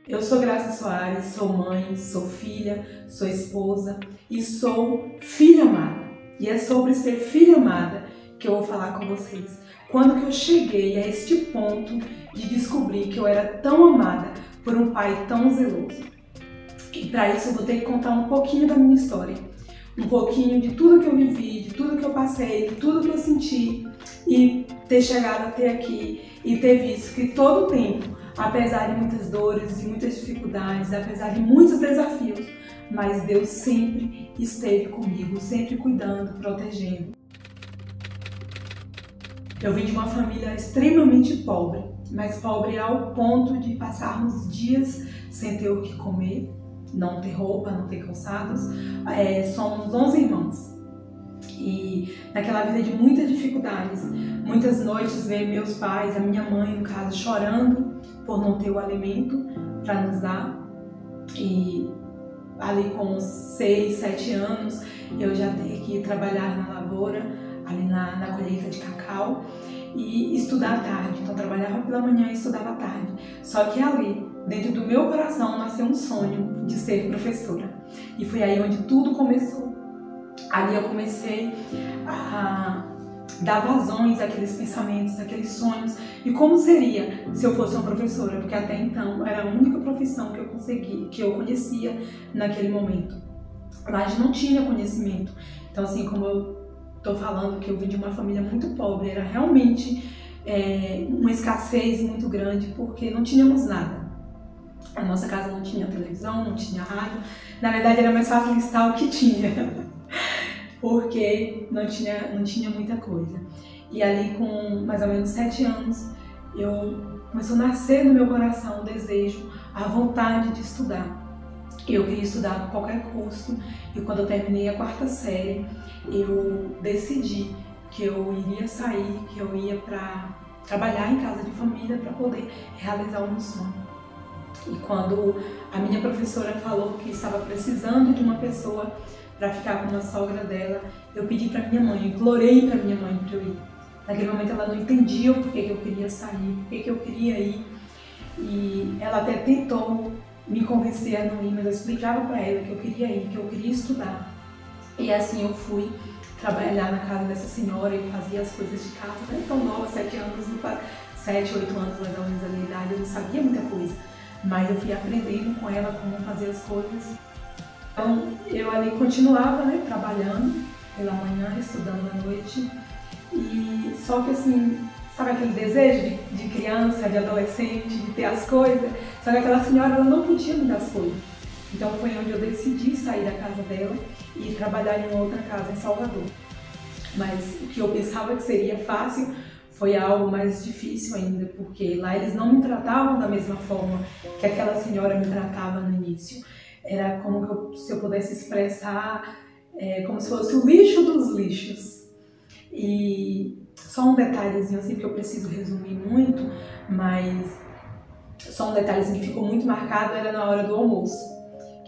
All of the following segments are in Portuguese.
Eu sou Graça Soares, sou mãe, sou filha, sou esposa e sou filha amada. E é sobre ser filha amada que eu vou falar com vocês. Quando que eu cheguei a este ponto de descobrir que eu era tão amada por um pai tão zeloso. E para isso eu vou ter que contar um pouquinho da minha história. Um pouquinho de tudo que eu vivi, de tudo que eu passei, de tudo que eu senti e ter chegado até aqui e ter visto que todo o tempo, apesar de muitas dores, de muitas dificuldades, apesar de muitos desafios, mas Deus sempre esteve comigo, sempre cuidando, protegendo. Eu vim de uma família extremamente pobre, mas pobre ao ponto de passarmos dias sem ter o que comer, não ter roupa, não ter calçados. Somos 11 irmãos e naquela vida de muitas dificuldades, muitas noites ver meus pais, a minha mãe no caso, chorando por não ter o alimento para nos dar. E ali com 6, 7 anos eu já tinha que trabalhar na lavoura, ali na colheita de cacau e estudar à tarde. Então trabalhava pela manhã e estudava à tarde. Só que ali, dentro do meu coração, nasceu um sonho de ser professora. E foi aí onde tudo começou. Ali eu comecei a dar vazões àqueles pensamentos, àqueles sonhos. E como seria se eu fosse uma professora? Porque até então era a única profissão que eu conhecia naquele momento. Mas não tinha conhecimento. Então assim, como eu estou falando que eu vim de uma família muito pobre, era realmente uma escassez muito grande porque não tínhamos nada. A nossa casa não tinha televisão, não tinha rádio. Na verdade era mais fácil listar o que tinha, porque não tinha muita coisa. E ali com mais ou menos 7 anos, começou a nascer no meu coração o desejo, a vontade de estudar. Eu queria estudar a qualquer custo e quando eu terminei a 4ª série, eu decidi que eu iria sair, que eu ia para trabalhar em casa de família para poder realizar o meu sonho. E quando a minha professora falou que estava precisando de uma pessoa para ficar com uma sogra dela, eu pedi para minha mãe, implorei para minha mãe para eu ir. Naquele momento ela não entendia o porquê que eu queria sair, porquê que eu queria ir. E ela até tentou me convencer a não ir, mas eu explicava para ela que eu queria ir, que eu queria estudar. E assim eu fui trabalhar na casa dessa senhora e fazia as coisas de casa, não era tão nova, 7 anos, 7, 8 anos mais ou menos a minha idade, eu não sabia muita coisa. Mas eu fui aprendendo com ela como fazer as coisas. Então eu ali continuava, trabalhando pela manhã, estudando à noite. E só que assim, sabe aquele desejo de criança, de adolescente, de ter as coisas? Só que aquela senhora ela não podia me dar as coisas. Então foi onde eu decidi sair da casa dela e trabalhar em uma outra casa em Salvador. Mas o que eu pensava que seria fácil foi algo mais difícil ainda, porque lá eles não me tratavam da mesma forma que aquela senhora me tratava no início. Era como se eu pudesse expressar como se fosse o lixo dos lixos. E só um detalhezinho assim, porque eu preciso resumir muito, mas só um detalhezinho que ficou muito marcado era na hora do almoço,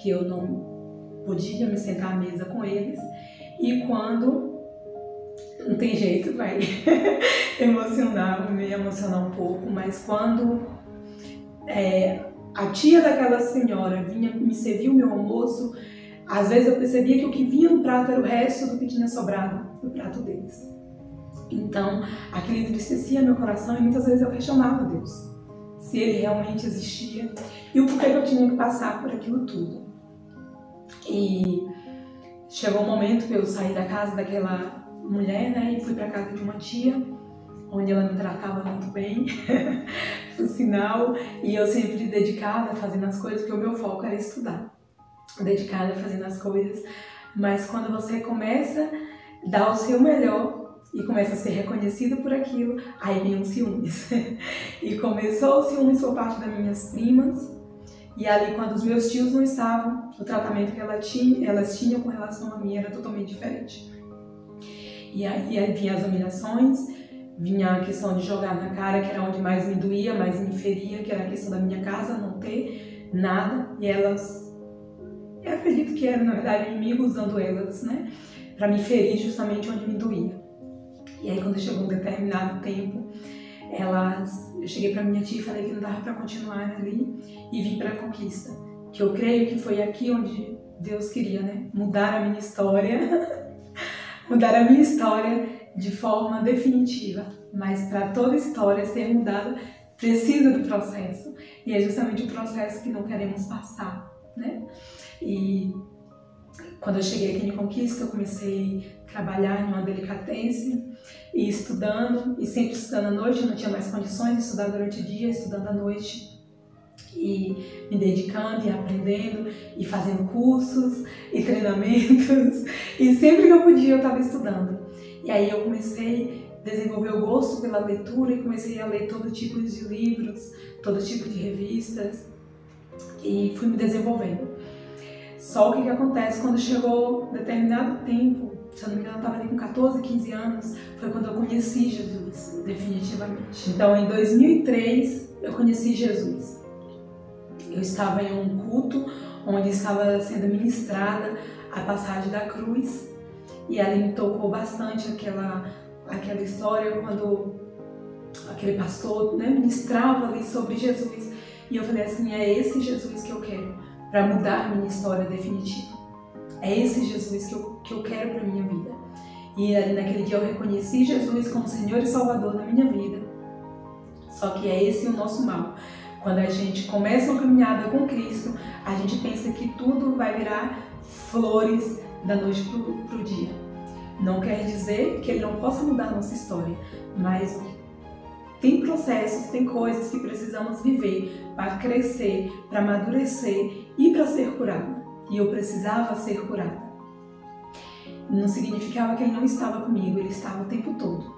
que eu não podia me sentar à mesa com eles, e quando não tem jeito, vai me emocionar um pouco, mas quando a tia daquela senhora vinha me servir o meu almoço, às vezes eu percebia que o que vinha no prato era o resto do que tinha sobrado no prato deles. Então aquilo entristecia meu coração e muitas vezes eu questionava Deus, se Ele realmente existia e o porquê que eu tinha que passar por aquilo tudo. E chegou um momento que eu saí da casa daquela mulher, e fui para casa de uma tia, onde ela me tratava muito bem, por sinal, e eu sempre dedicada fazendo as coisas, porque o meu foco era estudar, dedicada fazendo as coisas. Mas quando você começa a dar o seu melhor e começa a ser reconhecido por aquilo, aí vem os ciúmes. E começou o ciúmes por parte das minhas primas. E ali, quando os meus tios não estavam, o tratamento que elas tinham com relação a mim era totalmente diferente. E aí vinha as humilhações, vinha a questão de jogar na cara, que era onde mais me doía, mais me feria, que era a questão da minha casa, não ter nada. E elas, eu acredito que era, na verdade, inimigo usando elas, para me ferir justamente onde me doía. E aí, quando chegou um determinado tempo, eu cheguei para minha tia e falei que não dava para continuar ali e vim para a Conquista, que eu creio que foi aqui onde Deus queria, né, mudar a minha história, mudar a minha história de forma definitiva. Mas para toda história ser mudada precisa do processo, e é justamente o processo que não queremos passar, né? E quando eu cheguei aqui em Conquista, eu comecei a trabalhar em uma delicatessen e estudando, e sempre estudando à noite. Eu não tinha mais condições de estudar durante o dia, estudando à noite e me dedicando e aprendendo e fazendo cursos e treinamentos, e sempre que eu podia eu estava estudando. E aí eu comecei a desenvolver o gosto pela leitura e comecei a ler todo tipo de livros, todo tipo de revistas, e fui me desenvolvendo. Só o que acontece quando chegou determinado tempo, se eu não me engano eu estava ali com 14, 15 anos, foi quando eu conheci Jesus, definitivamente. Então em 2003 eu conheci Jesus. Eu estava em um culto onde estava sendo ministrada a passagem da cruz, e ali me tocou bastante aquela história quando aquele pastor, né, ministrava ali sobre Jesus, e eu falei assim, é esse Jesus que eu quero para mudar a minha história definitiva. É esse Jesus que eu quero para minha vida. E ali naquele dia eu reconheci Jesus como Senhor e Salvador na minha vida. Só que é esse o nosso mal. Quando a gente começa uma caminhada com Cristo, a gente pensa que tudo vai virar flores da noite pro dia. Não quer dizer que Ele não possa mudar a nossa história, mas tem processos, tem coisas que precisamos viver para crescer, para amadurecer e para ser curada. E eu precisava ser curada. Não significava que Ele não estava comigo, Ele estava o tempo todo.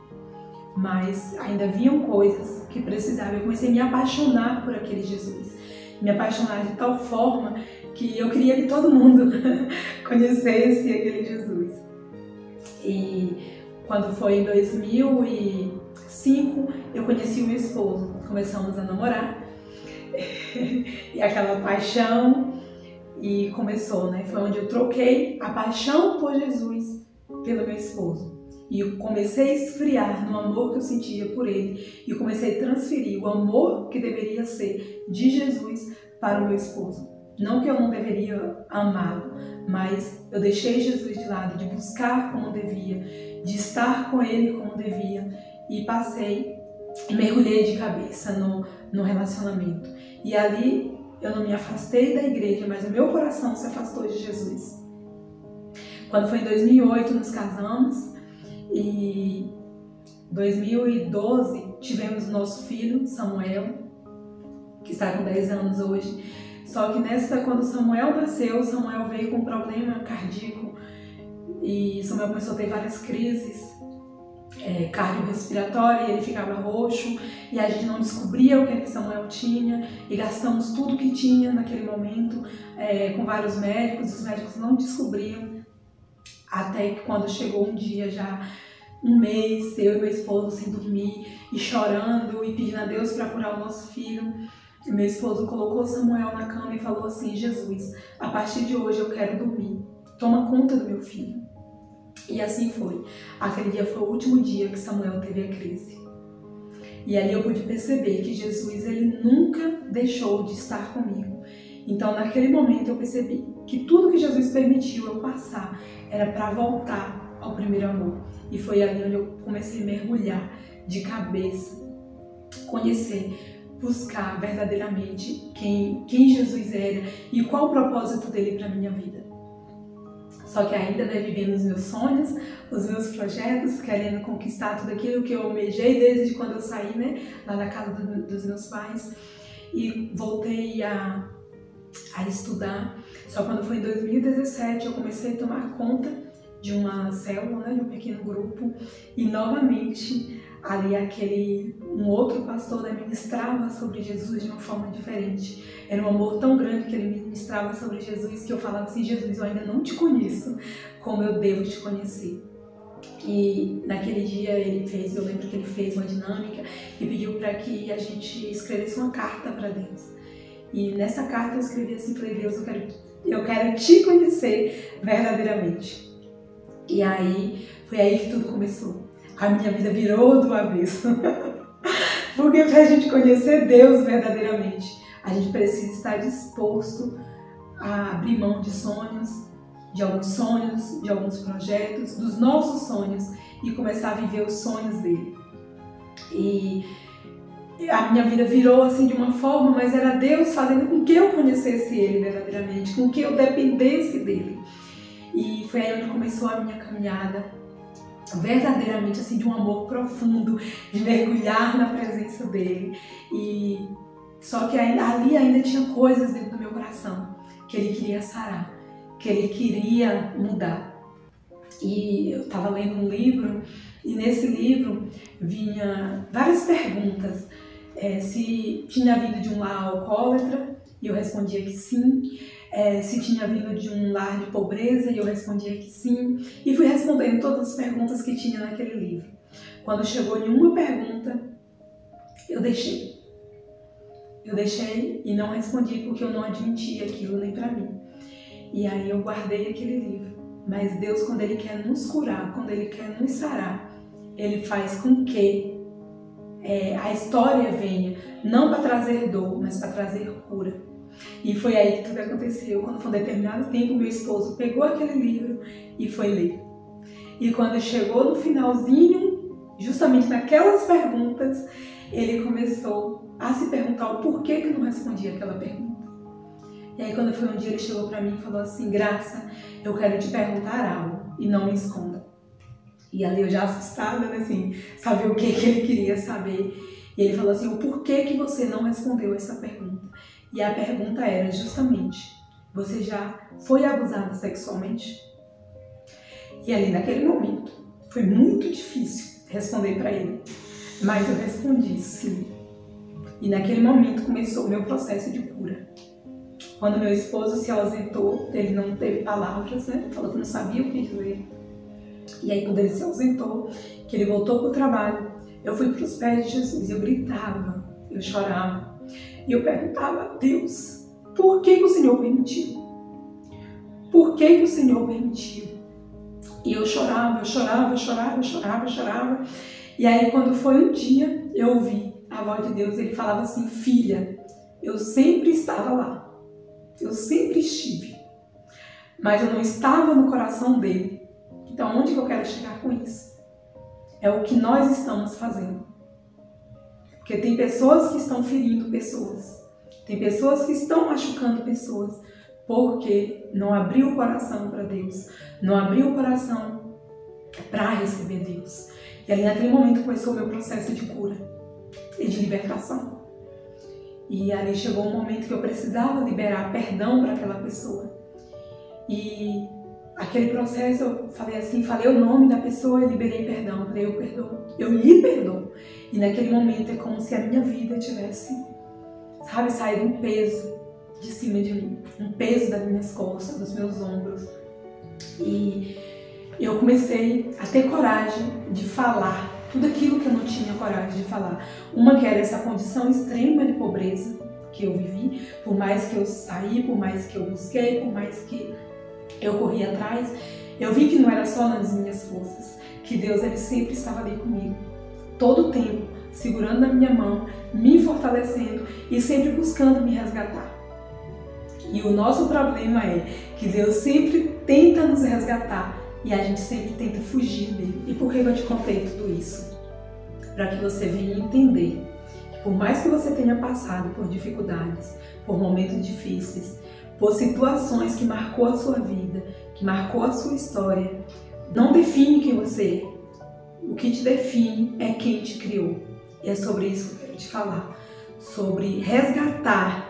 Mas ainda haviam coisas que precisavam. Eu comecei a me apaixonar por aquele Jesus. Me apaixonar de tal forma que eu queria que todo mundo conhecesse aquele Jesus. E quando foi em 2005, eu conheci o meu esposo. Começamos a namorar. E aquela paixão, e começou, né? Foi onde eu troquei a paixão por Jesus pelo meu esposo. E eu comecei a esfriar no amor que eu sentia por ele, e comecei a transferir o amor que deveria ser de Jesus para o meu esposo. Não que eu não deveria amá-lo, mas eu deixei Jesus de lado, de buscar como devia, de estar com ele como devia, e passei e mergulhei de cabeça no relacionamento. E ali eu não me afastei da igreja, mas o meu coração se afastou de Jesus. Quando foi em 2008 nos casamos, e em 2012 tivemos nosso filho, Samuel, que está com 10 anos hoje. Só que quando Samuel nasceu, Samuel veio com um problema cardíaco, e Samuel começou a ter várias crises cardiorrespiratórias, e ele ficava roxo, e a gente não descobria o que Samuel tinha, e gastamos tudo que tinha naquele momento com vários médicos, os médicos não descobriam. Até que quando chegou um dia, já um mês, eu e meu esposo sem dormir e chorando e pedindo a Deus para curar o nosso filho, e meu esposo colocou Samuel na cama e falou assim: Jesus, a partir de hoje eu quero dormir, toma conta do meu filho. E assim foi. Aquele dia foi o último dia que Samuel teve a crise. E ali eu pude perceber que Jesus, ele nunca deixou de estar comigo. Então naquele momento eu percebi que tudo que Jesus permitiu eu passar era para voltar ao primeiro amor. E foi ali onde eu comecei a mergulhar de cabeça, conhecer, buscar verdadeiramente quem Jesus era e qual o propósito dele para minha vida. Só que ainda vivendo os meus sonhos, os meus projetos, querendo conquistar tudo aquilo que eu almejei desde quando eu saí, né, lá da casa dos meus pais, e voltei a estudar. Só quando foi em 2017 eu comecei a tomar conta de uma célula, né, de um pequeno grupo, e novamente ali um outro pastor ministrava sobre Jesus de uma forma diferente. Era um amor tão grande que ele ministrava sobre Jesus que eu falava assim: Jesus, eu ainda não te conheço como eu devo te conhecer. E naquele dia eu lembro que ele fez uma dinâmica e pediu para que a gente escrevesse uma carta para Deus. E nessa carta eu escrevi assim: falei, Deus, eu quero te conhecer verdadeiramente. E aí, foi aí que tudo começou. A minha vida virou do avesso. Porque para a gente conhecer Deus verdadeiramente, a gente precisa estar disposto a abrir mão de alguns projetos, dos nossos sonhos e começar a viver os sonhos dele. E a minha vida virou assim de uma forma, mas era Deus fazendo com que eu conhecesse ele verdadeiramente, com que eu dependesse dele. E foi aí onde começou a minha caminhada verdadeiramente assim de um amor profundo, de mergulhar na presença dele. E só que ali ainda tinha coisas dentro do meu coração que ele queria sarar, que ele queria mudar. E eu estava lendo um livro e nesse livro vinha várias perguntas. Se tinha vindo de um lar alcoólatra, e eu respondia que sim. Se tinha vindo de um lar de pobreza, e eu respondia que sim. E fui respondendo todas as perguntas que tinha naquele livro. Quando chegou em uma pergunta, eu deixei. Eu deixei e não respondi porque eu não admitia aquilo nem para mim. E aí eu guardei aquele livro. Mas Deus, quando Ele quer nos curar, quando Ele quer nos sarar, Ele faz com que a história venha, não para trazer dor, mas para trazer cura. E foi aí que tudo aconteceu. Quando foi um determinado tempo, meu esposo pegou aquele livro e foi ler. E quando chegou no finalzinho, justamente naquelas perguntas, ele começou a se perguntar o porquê que eu não respondia aquela pergunta. E aí quando foi um dia, ele chegou para mim e falou assim: Graça, eu quero te perguntar algo e não me esconda. E ali eu já assustada, né, assim, sabia o que ele queria saber. E ele falou assim: o porquê que você não respondeu essa pergunta? E a pergunta era justamente: você já foi abusado sexualmente? E ali naquele momento foi muito difícil responder para ele, mas eu respondi sim. E naquele momento começou o meu processo de cura. Quando meu esposo se ausentou, ele não teve palavras, né? Falou que não sabia o que dizer. E aí quando ele se ausentou, que ele voltou para o trabalho, eu fui para os pés de Jesus, eu gritava, eu chorava. E eu perguntava: Deus, por que o Senhor permitiu? Por que o Senhor permitiu? E eu chorava. E aí quando foi um dia, eu ouvi a voz de Deus, ele falava assim: filha, eu sempre estava lá. Eu sempre estive. Mas eu não estava no coração dele. Então onde que eu quero chegar com isso? É o que nós estamos fazendo. Porque tem pessoas que estão ferindo pessoas. Tem pessoas que estão machucando pessoas. Porque não abriu o coração para Deus. Não abriu o coração para receber Deus. E ali naquele momento começou o meu processo de cura e de libertação. E ali chegou um momento que eu precisava liberar perdão para aquela pessoa. E aquele processo, eu falei o nome da pessoa e liberei perdão. Falei: eu perdoo, eu lhe perdoo. E naquele momento é como se a minha vida tivesse, saído um peso de cima de mim. Um peso das minhas costas, dos meus ombros. E eu comecei a ter coragem de falar tudo aquilo que eu não tinha coragem de falar. Uma que era essa condição extrema de pobreza que eu vivi, por mais que eu saí, por mais que eu busquei, por mais que eu corri atrás, eu vi que não era só nas minhas forças, que Deus ele sempre estava ali comigo, todo o tempo, segurando na minha mão, me fortalecendo e sempre buscando me resgatar. E o nosso problema é que Deus sempre tenta nos resgatar e a gente sempre tenta fugir dele. E por que eu te contei tudo isso? Para que você venha entender que por mais que você tenha passado por dificuldades, por momentos difíceis, por situações que marcou a sua vida, que marcou a sua história, não define quem você é. O que te define é quem te criou. E é sobre isso que eu quero te falar. Sobre resgatar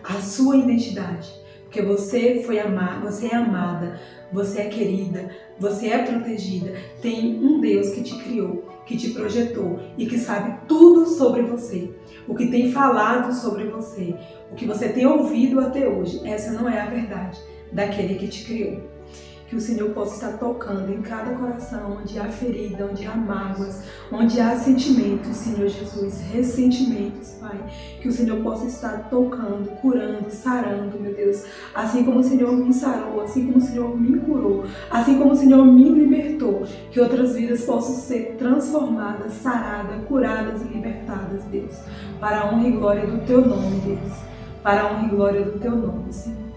a sua identidade. Porque você foi amada, você é amada, você é querida, você é protegida. Tem um Deus que te criou, que te projetou e que sabe tudo sobre você. O que tem falado sobre você, o que você tem ouvido até hoje, essa não é a verdade daquele que te criou. que o Senhor possa estar tocando em cada coração, onde há ferida, onde há mágoas, onde há sentimentos, Senhor Jesus, ressentimentos, Pai, que o Senhor possa estar tocando, curando, sarando, meu Deus, assim como o Senhor me sarou, assim como o Senhor me curou, assim como o Senhor me libertou, que outras vidas possam ser transformadas, saradas, curadas e libertadas, Deus, para a honra e glória do Teu nome, Deus, para a honra e glória do Teu nome, Senhor.